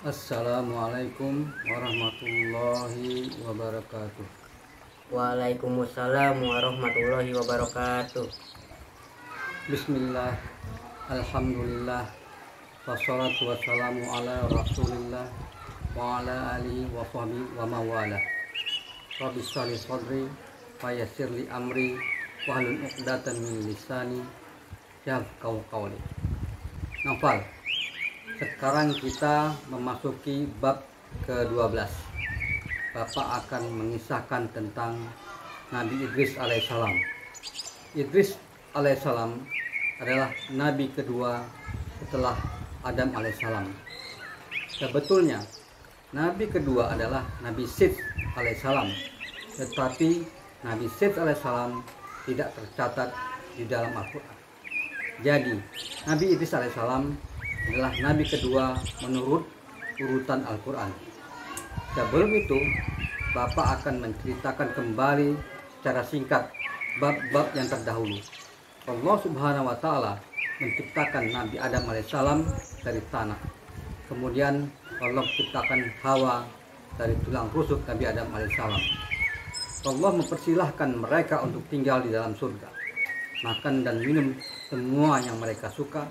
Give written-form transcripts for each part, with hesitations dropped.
Assalamualaikum warahmatullahi wabarakatuh. Waalaikumsalam warahmatullahi wabarakatuh. Bismillah, alhamdulillah, wassalatu wassalamu ala rasulillah wa ala alihi wa sahbihi wa mawala. Rabbi shrah li sadri wa yassir li amri wahlul 'uqdatam min lisani yafqahu qawli. Nafal. Sekarang kita memasuki bab ke-12. Bapak akan mengisahkan tentang Nabi Idris alaihissalam. Idris alaihissalam adalah nabi kedua setelah Adam alaihissalam. Sebetulnya nabi kedua adalah Nabi Syed alaihissalam, tetapi Nabi Syed alaihissalam tidak tercatat di dalam Al-Quran. Jadi Nabi Idris alaihissalam adalah nabi kedua menurut urutan Al-Quran. Sebelum itu, Bapak akan menceritakan kembali secara singkat bab-bab yang terdahulu. Allah Subhanahu wa Ta'ala menciptakan Nabi Adam alaihissalam dari tanah. Kemudian Allah menciptakan Hawa dari tulang rusuk Nabi Adam alaihissalam. Allah mempersilahkan mereka untuk tinggal di dalam surga, makan dan minum semua yang mereka suka,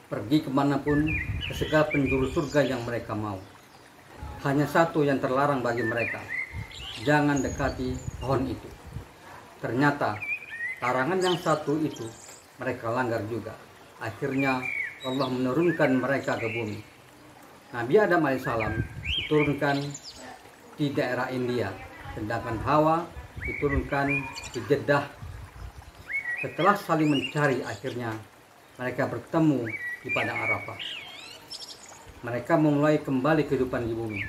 pergi kemanapun, ke segala penjuru surga yang mereka mau. Hanya satu yang terlarang bagi mereka, jangan dekati pohon itu. Ternyata larangan yang satu itu mereka langgar juga. Akhirnya Allah menurunkan mereka ke bumi. Nabi Adam alaihissalam diturunkan di daerah India, sedangkan Hawa diturunkan di Jeddah. Setelah saling mencari, akhirnya mereka bertemu di padang Arafah. Mereka memulai kembali kehidupan di bumi.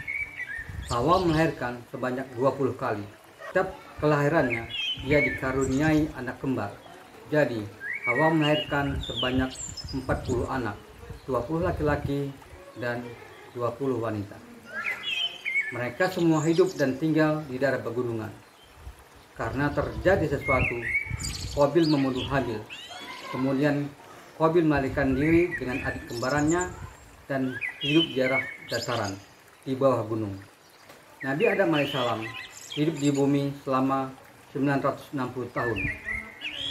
Hawa melahirkan sebanyak 20 kali. Setiap kelahirannya dia dikaruniai anak kembar. Jadi Hawa melahirkan sebanyak 40 anak, 20 laki-laki dan 20 wanita. Mereka semua hidup dan tinggal di daerah pegunungan. Karena terjadi sesuatu, Qabil membunuh Habil. Kemudian Qabil melarikan diri dengan adik kembarannya dan hidup di daerah dataran di bawah gunung. Nabi Adam alaihissalam hidup di bumi selama 960 tahun.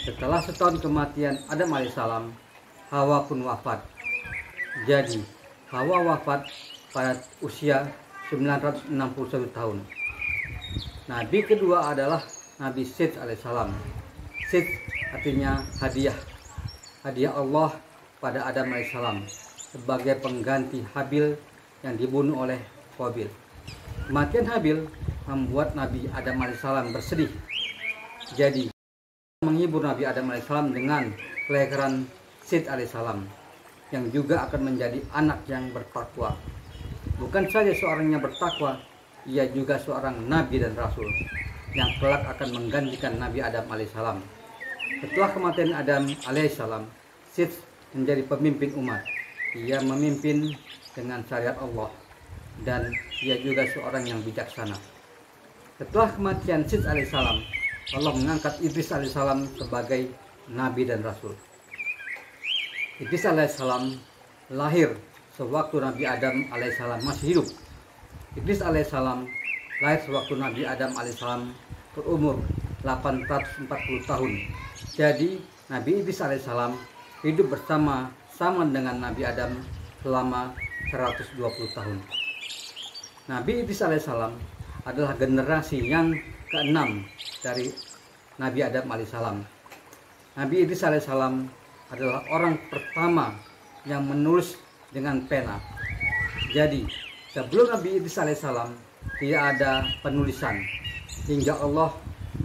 Setelah setahun kematian Adam alaihissalam, Hawa pun wafat. Jadi Hawa wafat pada usia 961 tahun. Nabi kedua adalah Nabi Syed alaihissalam. Syed artinya hadiah Allah pada Adam alaihissalam sebagai pengganti Habil yang dibunuh oleh Qabil. Kematian Habil membuat Nabi Adam alaihissalam bersedih. Jadi menghibur Nabi Adam alaihissalam dengan kelahiran Syed alaihissalam yang juga akan menjadi anak yang bertakwa. Bukan saja seorang yang bertakwa, ia juga seorang nabi dan rasul yang kelak akan menggantikan Nabi Adam alaihissalam. Setelah kematian Adam alaihissalam, Syed menjadi pemimpin umat. Ia memimpin dengan syariat Allah dan ia juga seorang yang bijaksana. Setelah kematian Syed alaihissalam, Allah mengangkat Idris alaihissalam sebagai nabi dan rasul. Idris alaihissalam lahir sewaktu Nabi Adam alaihissalam masih hidup. Idris alaihissalam lahir sewaktu Nabi Adam alaihissalam berumur 840 tahun. Jadi Nabi Idris alaihissalam hidup sama dengan Nabi Adam selama 120 tahun. Nabi Idris alaihissalam adalah generasi yang ke-6 dari Nabi Adam alaihissalam. Nabi Idris alaihissalam adalah orang pertama yang menulis dengan pena. Jadi sebelum Nabi Idris alaihissalam tidak ada penulisan, hingga Allah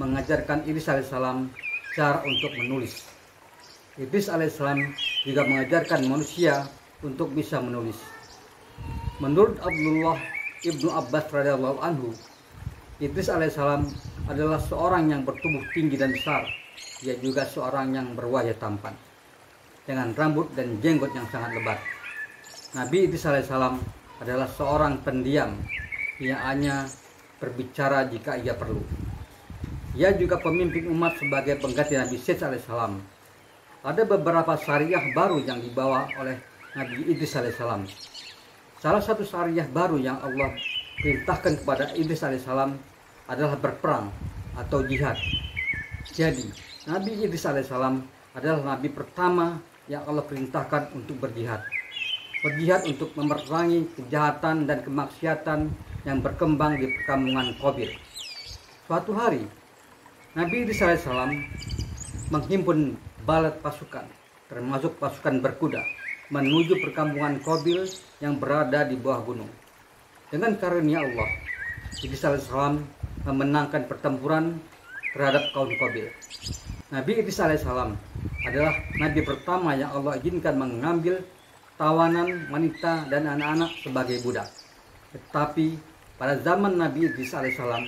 mengajarkan Idris alaihissalam cara untuk menulis. Idris alaihissalam juga mengajarkan manusia untuk bisa menulis. Menurut Abdullah ibnu Abbas radhiyallahu anhu, Idris alaihissalam adalah seorang yang bertubuh tinggi dan besar. Dia juga seorang yang berwajah tampan dengan rambut dan jenggot yang sangat lebat. Nabi Idris alaihissalam adalah seorang pendiam. Ia hanya berbicara jika ia perlu. Ia juga pemimpin umat sebagai pengganti Nabi Syed alaihissalam. Ada beberapa syariah baru yang dibawa oleh Nabi Idris alaihissalam. Salah satu syariah baru yang Allah perintahkan kepada Idris alaihissalam adalah berperang atau jihad. Jadi, Nabi Idris alaihissalam adalah nabi pertama yang Allah perintahkan untuk berjihad. Berjihad untuk memerangi kejahatan dan kemaksiatan yang berkembang di perkampungan Qabil. Suatu hari, Nabi Idris alaihissalam menghimpun bala pasukan, termasuk pasukan berkuda, menuju perkampungan Qabil yang berada di bawah gunung. Dengan karunia Allah, Idris alaihissalam memenangkan pertempuran terhadap kaum Qabil. Nabi Idris alaihissalam adalah nabi pertama yang Allah izinkan mengambil tawanan wanita dan anak-anak sebagai budak. Tetapi pada zaman Nabi Idris alaihissalam,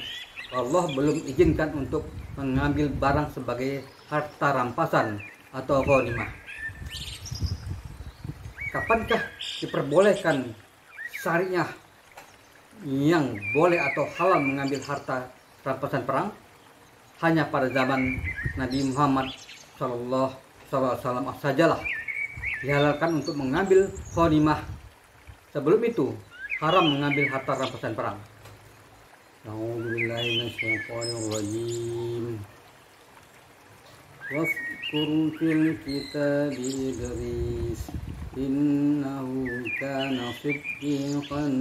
Allah belum izinkan untuk mengambil barang sebagai harta rampasan atau ghanimah. Kapankah diperbolehkan syariah yang boleh atau halal mengambil harta rampasan perang? Hanya pada zaman Nabi Muhammad SAW sajalah dihalalkan untuk mengambil ghanimah. Sebelum itu haram mengambil harta rampasan perang. A'udzubillahi minasyaitonirrajim. Wazkur fil kitabi Idris innahu kana siddiqan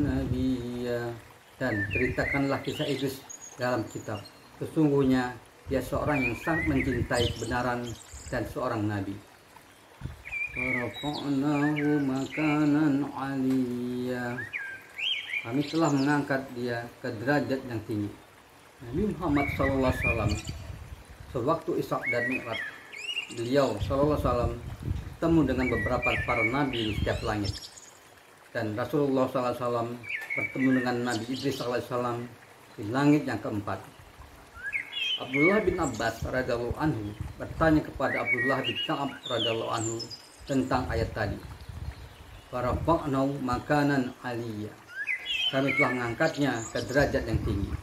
nabiyya. Dan ceritakanlah kisah Idris dalam kitab. Sesungguhnya dia seorang yang sangat mencintai kebenaran dan seorang nabi. Warafa'nahu makanan 'aliyya. Kami telah mengangkat dia ke derajat yang tinggi. Nabi Muhammad SAW sewaktu Isra dan Mi'raj, beliau SAW bertemu dengan beberapa para nabi di setiap langit. Dan Rasulullah SAW bertemu dengan Nabi Idris SAW di langit yang keempat. Abdullah bin Abbas radhiyallahu anhu bertanya kepada Abdullah bin Ka'ab radhiyallahu anhu tentang ayat tadi. Warafa'nahu makanan 'aliyya. Kami telah mengangkatnya ke derajat yang tinggi.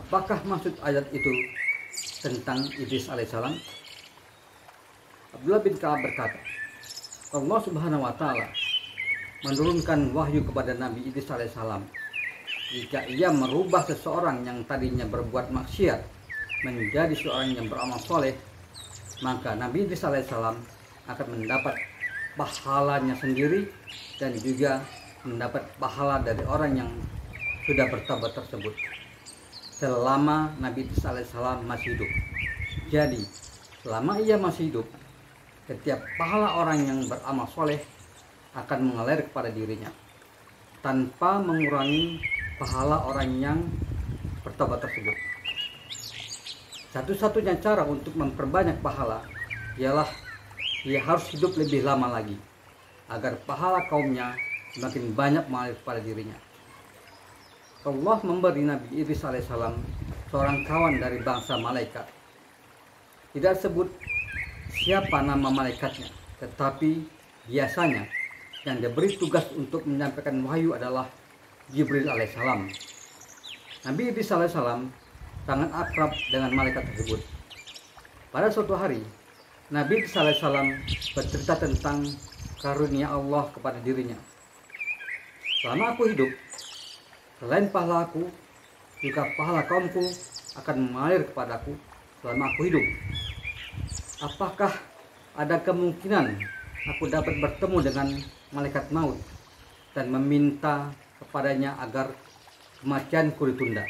Apakah maksud ayat itu tentang Idris alaihissalam? Abdullah bin Ka'ab berkata, Allah Subhanahu wa taala menurunkan wahyu kepada Nabi Idris alaihissalam. Jika ia merubah seseorang yang tadinya berbuat maksiat menjadi seorang yang beramal soleh, maka Nabi Idris alaihissalam akan mendapat pahalanya sendiri dan juga mendapat pahala dari orang yang sudah bertobat tersebut selama Nabi Idris alaihissalam masih hidup. Jadi selama ia masih hidup, setiap pahala orang yang beramal soleh akan mengalir kepada dirinya tanpa mengurangi pahala orang yang bertobat tersebut. Satu-satunya cara untuk memperbanyak pahala ialah ia harus hidup lebih lama lagi agar pahala kaumnya semakin banyak mengalir kepada dirinya. Allah memberi Nabi Idris alaihissalam seorang kawan dari bangsa malaikat. Tidak sebut siapa nama malaikatnya, tetapi biasanya yang diberi tugas untuk menyampaikan wahyu adalah Jibril alaihissalam. Nabi Idris alaihissalam sangat akrab dengan malaikat tersebut. Pada suatu hari, Nabi Idris alaihissalam bercerita tentang karunia Allah kepada dirinya. Selama aku hidup, selain pahala aku, juga pahala kaumku akan mengalir kepadaku selama aku hidup. Apakah ada kemungkinan aku dapat bertemu dengan malaikat maut dan meminta kepadanya agar kematianku ditunda,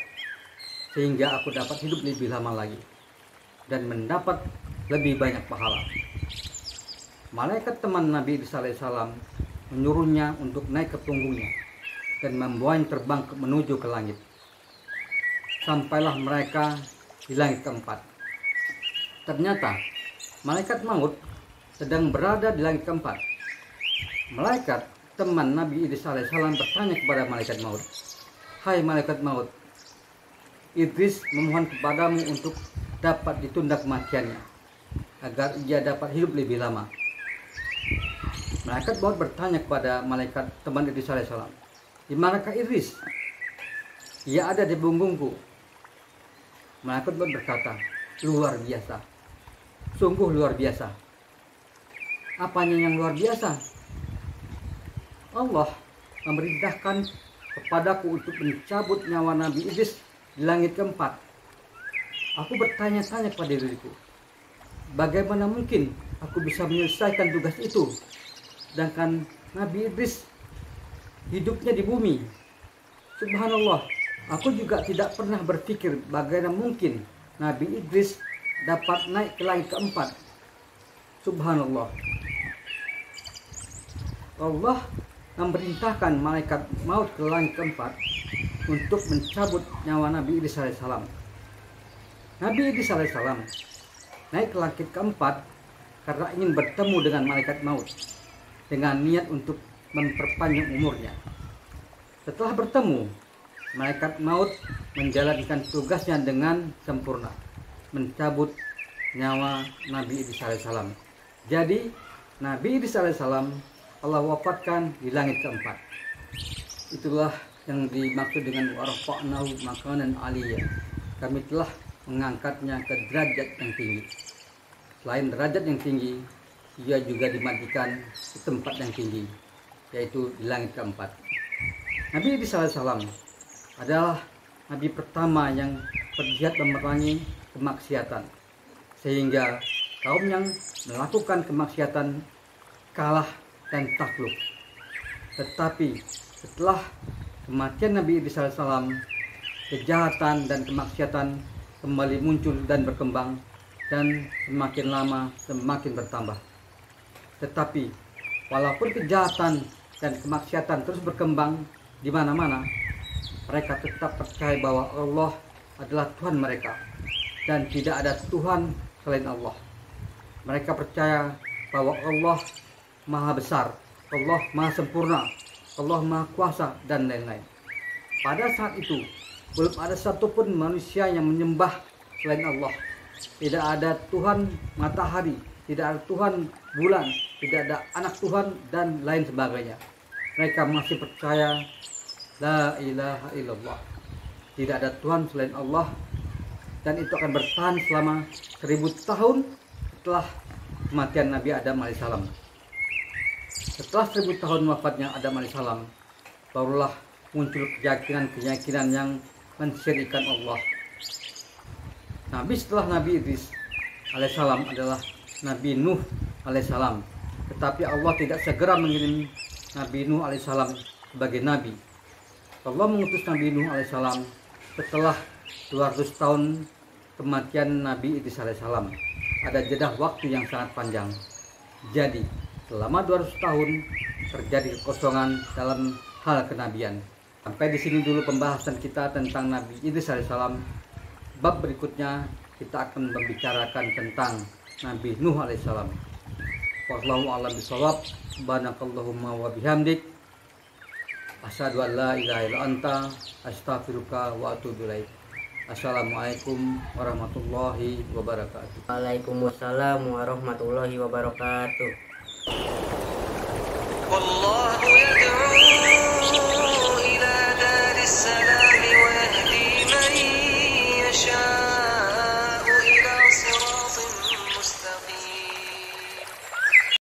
sehingga aku dapat hidup lebih lama lagi dan mendapat lebih banyak pahala? Malaikat teman Nabi Idris alaihissalam menyuruhnya untuk naik ke punggungnya dan membawanya terbang menuju ke langit. Sampailah mereka di langit keempat. Ternyata malaikat maut sedang berada di langit keempat. Malaikat teman Nabi Idris alaihissalam bertanya kepada malaikat maut, "Hai malaikat maut, Idris memohon kepadamu untuk dapat ditunda kematiannya agar ia dapat hidup lebih lama." Malaikat maut bertanya kepada malaikat teman Idris alaihissalam, "Di manakah Idris?" "Ia ada di punggungku." Malaikat maut berkata, "Luar biasa, sungguh luar biasa." "Apanya yang luar biasa?" Allah memerintahkan kepadaku untuk mencabut nyawa Nabi Idris di langit keempat. Aku bertanya-tanya kepada diriku, bagaimana mungkin aku bisa menyelesaikan tugas itu, sedangkan Nabi Idris hidupnya di bumi. Subhanallah, aku juga tidak pernah berpikir bagaimana mungkin Nabi Idris dapat naik ke langit keempat. Subhanallah. Allah memerintahkan malaikat maut ke langit keempat untuk mencabut nyawa Nabi Idris alaihissalam. Nabi Idris alaihissalam naik ke langit keempat karena ingin bertemu dengan malaikat maut dengan niat untuk memperpanjang umurnya. Setelah bertemu, malaikat maut menjalankan tugasnya dengan sempurna, mencabut nyawa Nabi Idris alaihissalam. Jadi Nabi Idris alaihissalam Allah wafatkan di langit keempat. Itulah yang dimaksud dengan warfa'nahu makanan aliyah. Kami telah mengangkatnya ke derajat yang tinggi. Selain derajat yang tinggi, ia juga dimatikan di tempat yang tinggi, yaitu di langit keempat. Nabi Idris alaihissalam adalah nabi pertama yang berjihad memerangi kemaksiatan, sehingga kaum yang melakukan kemaksiatan kalah dan takluk. Tetapi setelah kematian Nabi Idris alaihissalam, kejahatan dan kemaksiatan kembali muncul dan berkembang, dan semakin lama semakin bertambah. Tetapi walaupun kejahatan dan kemaksiatan terus berkembang di mana-mana, mereka tetap percaya bahwa Allah adalah Tuhan mereka dan tidak ada Tuhan selain Allah. Mereka percaya bahwa Allah Maha Besar, Allah Maha Sempurna, Allah Maha Kuasa, dan lain-lain. Pada saat itu belum ada satupun manusia yang menyembah selain Allah. Tidak ada Tuhan matahari, tidak ada Tuhan bulan, tidak ada anak Tuhan, dan lain sebagainya. Mereka masih percaya la ilaha illallah, tidak ada Tuhan selain Allah, dan itu akan bertahan selama 1000 tahun setelah kematian Nabi Adam alaihissalam. Setelah 1000 tahun wafatnya Adam alaihissalam, barulah muncul keyakinan-keyakinan yang mensyirikan Allah. Nabi setelah Nabi Idris alaihissalam adalah Nabi Nuh alaihissalam. Tetapi Allah tidak segera mengirim Nabi Nuh alaihissalam sebagai Nabi. Allah mengutus Nabi Nuh alaihissalam setelah 200 tahun kematian Nabi Idris alaihissalam. Ada jeda waktu yang sangat panjang. Jadi selama 200 tahun terjadi kekosongan dalam hal kenabian. Sampai di sini dulu pembahasan kita tentang Nabi Idris alaihissalam. Bab berikutnya kita akan membicarakan tentang Nabi Nuh alaihissalam. Wallahu a'lam bishawab. Subhanakallahumma wa bihamdik, asyhadu an la ilaha illa anta, astaghfiruka wa atubu ilaik. Assalamualaikum warahmatullahi wabarakatuh. Waalaikumsalam warahmatullahi wabarakatuh. والله يدعو إلى دار السلام ويهدي من يشاء